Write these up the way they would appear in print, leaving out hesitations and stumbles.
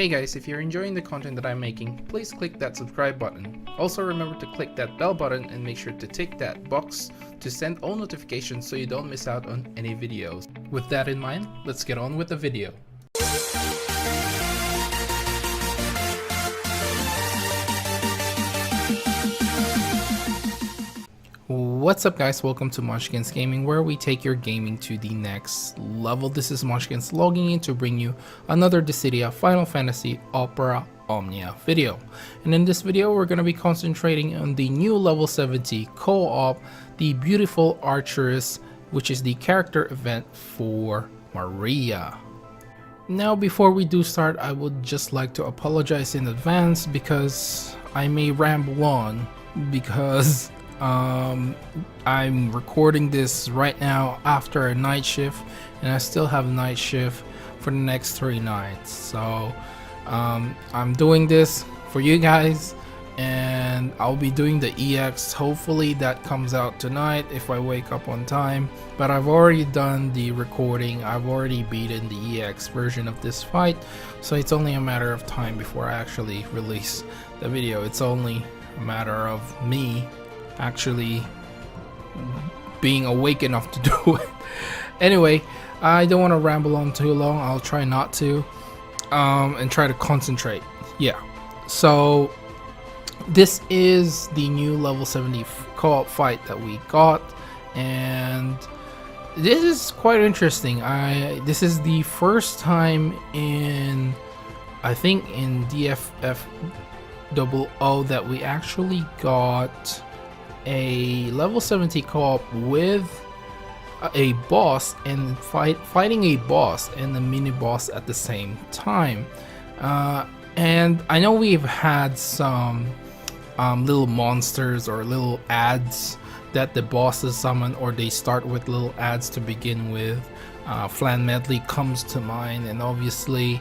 Hey guys, if you're enjoying the content that I'm making, please click that subscribe button. Also remember to click that bell button and make sure to tick that box to send all notifications so you don't miss out on any videos. With that in mind, let's get on with the video. What's up guys, welcome to Munchkins Gaming, where we take your gaming to the next level. This is Munchkins logging in to bring you another Dissidia Final Fantasy Opera Omnia video. And in this video we're going to be concentrating on the new level 70 co-op, the beautiful Archeress, which is the character event for Maria. Now before we do start, I would just like to apologize in advance because I may ramble on because I'm recording this right now after a night shift, and I still have night shift for the next 3 nights. So I'm doing this for you guys, and I'll be doing the EX. Hopefully that comes out tonight if I wake up on time, but I've already done the recording. I've already beaten the EX version of this fight, so it's only a matter of time before I actually release the video. It's only a matter of me actually being awake enough to do it. Anyway, I don't want to ramble on too long. I'll try not to and try to concentrate. Yeah, so this is the new level 70 co-op fight that we got, and this is quite interesting. This is the first time in, I think, in Dffoo that we actually got a level 70 co-op with a boss and fighting a boss and a mini boss at the same time. And I know we've had some little monsters or little ads that the bosses summon, or they start with little ads to begin with. Flan Medley comes to mind, and obviously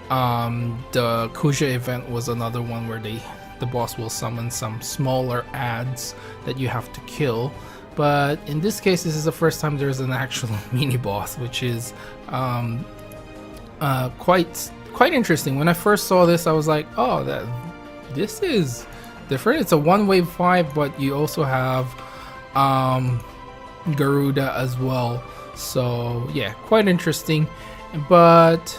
the Kuja event was another one where the boss will summon some smaller ads that you have to kill. But in this case, this is the first time there's an actual mini boss, which is quite interesting. When I first saw this, I was like, oh, this is different. It's a one-wave fight, but you also have Garuda as well. So yeah, quite interesting. But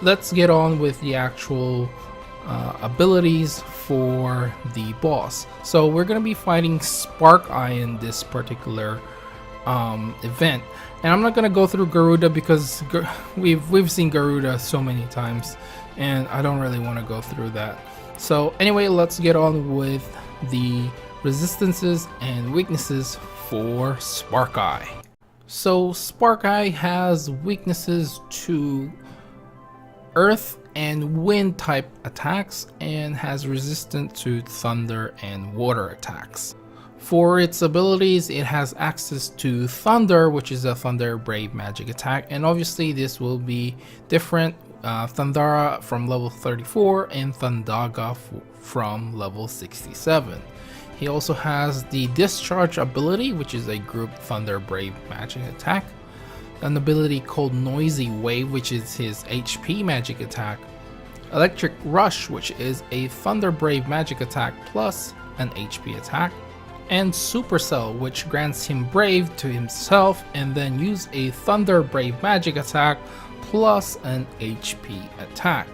let's get on with the actual abilities for the boss. So we're going to be fighting Spark Eye in this particular event, and I'm not going to go through Garuda because we've seen Garuda so many times, and I don't really want to go through that. So anyway, let's get on with the resistances and weaknesses for Spark Eye. So Spark Eye has weaknesses to earth and wind type attacks, and has resistance to thunder and water attacks. For its abilities, it has access to thunder, which is a thunder brave magic attack, and obviously this will be different. Thundara from level 34 and Thundaga from level 67. He also has the discharge ability, which is a group thunder brave magic attack, an ability called Noisy Wave, which is his HP magic attack, Electric Rush, which is a Thunder Brave magic attack plus an HP attack, and Supercell, which grants him Brave to himself and then use a Thunder Brave magic attack plus an HP attack.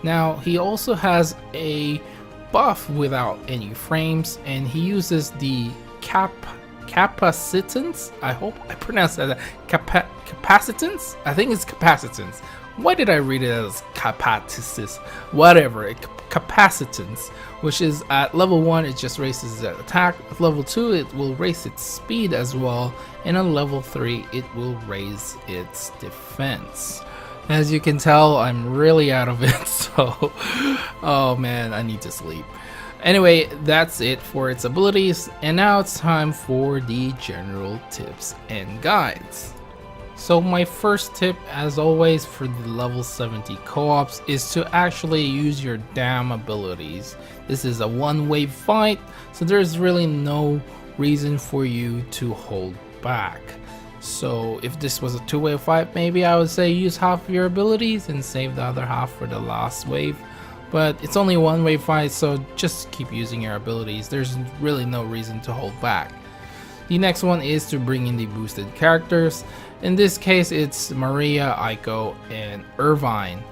Now he also has a buff without any frames, and he uses the capacitance. I hope I pronounced that. Capacitance? I think it's capacitance. Why did I read it as capacitance? Whatever. Capacitance, which is at level 1, it just raises its attack. At level 2, it will raise its speed as well. And on level 3, it will raise its defense. As you can tell, I'm really out of it. So, oh man, I need to sleep. Anyway, that's it for its abilities, and now it's time for the general tips and guides. So my first tip, as always, for the level 70 co-ops is to actually use your damn abilities. This is a one-wave fight, so there's really no reason for you to hold back. So if this was a two-way fight, maybe I would say use half of your abilities and save the other half for the last wave. But it's only a one-way fight, so just keep using your abilities. There's really no reason to hold back. The next one is to bring in the boosted characters. In this case, it's Maria, Aiko, and Irvine.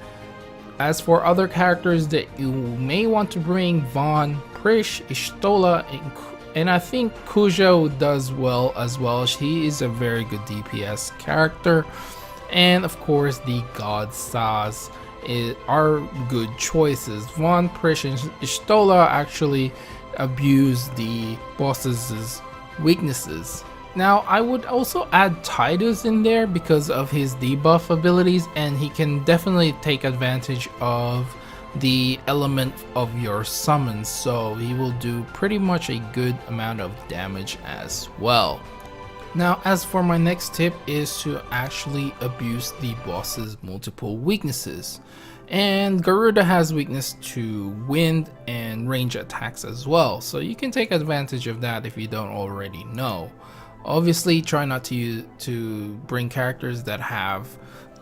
As for other characters that you may want to bring, Vaughn, Prish, Ishtola, and I think Kujo does well as well. He is a very good DPS character. And of course, the God Stars are good choices. Vaughn, Prish, and Ishtola actually abuse the boss's weaknesses. Now I would also add Tidus in there because of his debuff abilities, and he can definitely take advantage of the element of your summons, so he will do pretty much a good amount of damage as well. Now as for my next tip is to actually abuse the boss's multiple weaknesses. And Garuda has weakness to wind and range attacks as well, so you can take advantage of that if you don't already know. Obviously try not to bring characters that have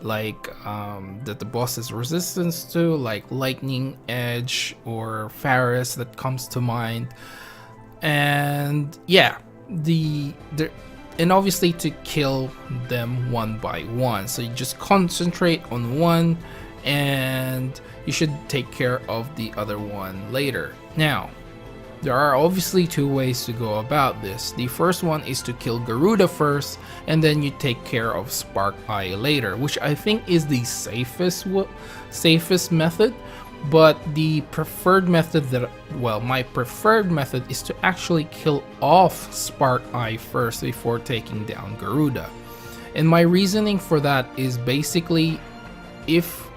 like that the boss is resistance to, like Lightning Edge or Faris that comes to mind. And yeah, and obviously to kill them one by one, so you just concentrate on one and you should take care of the other one later. Now there are obviously two ways to go about this. The first one is to kill Garuda first, and then you take care of Spark Eye later, which I think is the safest method. But the preferred method my preferred method is to actually kill off Spark Eye first before taking down Garuda. And my reasoning for that is basically if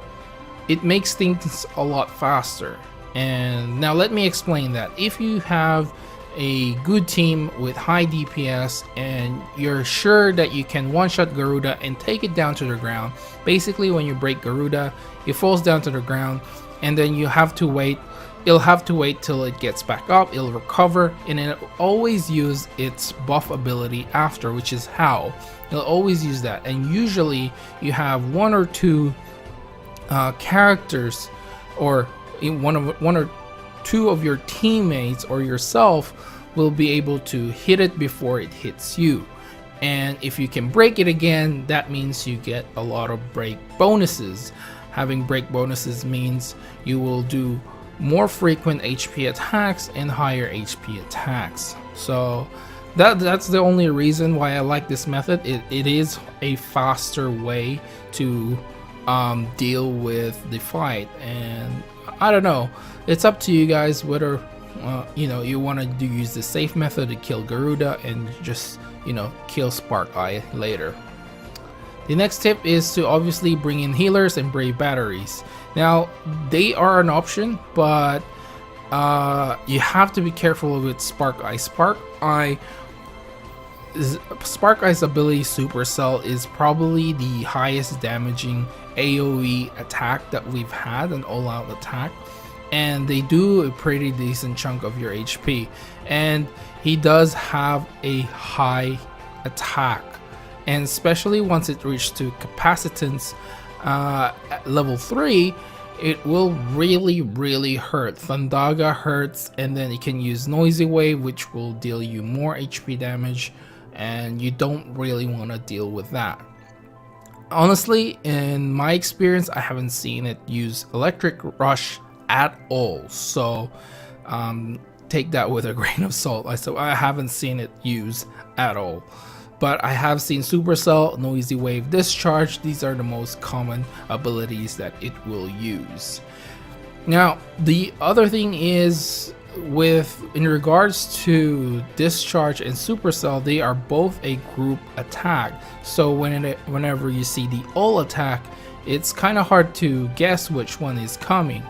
it makes things a lot faster. And now let me explain that. If you have a good team with high DPS and you're sure that you can one-shot Garuda and take it down to the ground, basically when you break Garuda, it falls down to the ground, and then you have to wait. It'll have to wait till it gets back up, it'll recover, and it'll always use its buff ability after, which is Howl. It'll always use that, and usually you have one or two characters, or one or two of your teammates or yourself will be able to hit it before it hits you. And if you can break it again, that means you get a lot of break bonuses. Having break bonuses means you will do more frequent HP attacks and higher HP attacks. So that's the only reason why I like this method. It is a faster way to deal with the fight, and I don't know, it's up to you guys whether you want to use the safe method to kill Garuda and just kill Spark Eye later. The next tip is to obviously bring in healers and brave batteries. Now they are an option, but you have to be careful with Spark Eye. Spark Eye's ability Supercell is probably the highest damaging AoE attack that we've had, an all-out attack, and they do a pretty decent chunk of your HP, and he does have a high attack, and especially once it reaches to capacitance at level 3, it will really hurt. Thundaga hurts, and then you can use Noisy Wave, which will deal you more HP damage, and you don't really want to deal with that. Honestly, in my experience, I haven't seen it use Electric Rush at all, so take that with a grain of salt. I haven't seen it use at all, but I have seen Supercell, Noisy Wave, Discharge. These are the most common abilities that it will use. Now the other thing is, in regards to Discharge and Supercell, they are both a group attack, so whenever you see the all attack, it's kind of hard to guess which one is coming.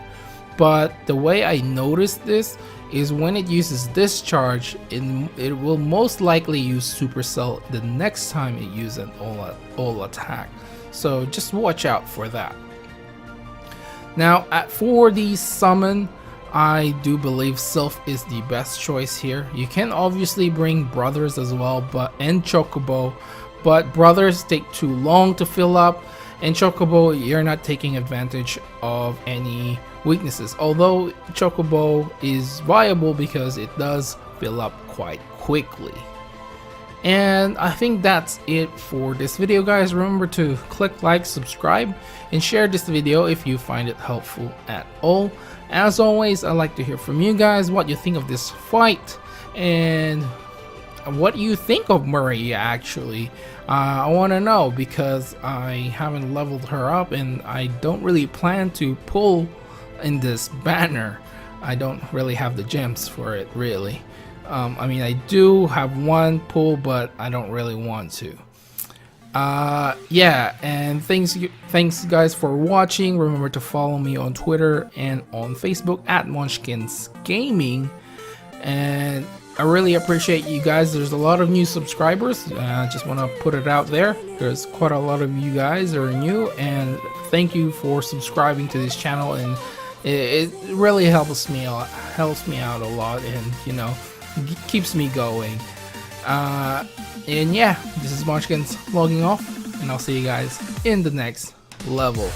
But the way I noticed this is when it uses Discharge, it will most likely use Supercell the next time it uses an all attack, so just watch out for that. Now for the summon, I do believe Sylph is the best choice here. You can obviously bring brothers as well, and Chocobo, but brothers take too long to fill up, and Chocobo, you're not taking advantage of any weaknesses, although Chocobo is viable because it does fill up quite quickly. And I think that's it for this video, guys. Remember to click like, subscribe, and share this video if you find it helpful at all. As always, I'd like to hear from you guys what you think of this fight and what you think of Maria actually. I want to know because I haven't leveled her up and I don't really plan to pull in this banner. I don't really have the gems for it really. I mean, I do have one pull, but I don't really want to. Yeah, and thanks guys for watching. Remember to follow me on Twitter and on Facebook at Munchkins Gaming. And I really appreciate you guys. There's a lot of new subscribers. I just want to put it out there. There's quite a lot of you guys that are new, and thank you for subscribing to this channel. And it really helps me out a lot, and you know, keeps me going. And yeah, this is Munchkins logging off, and I'll see you guys in the next level.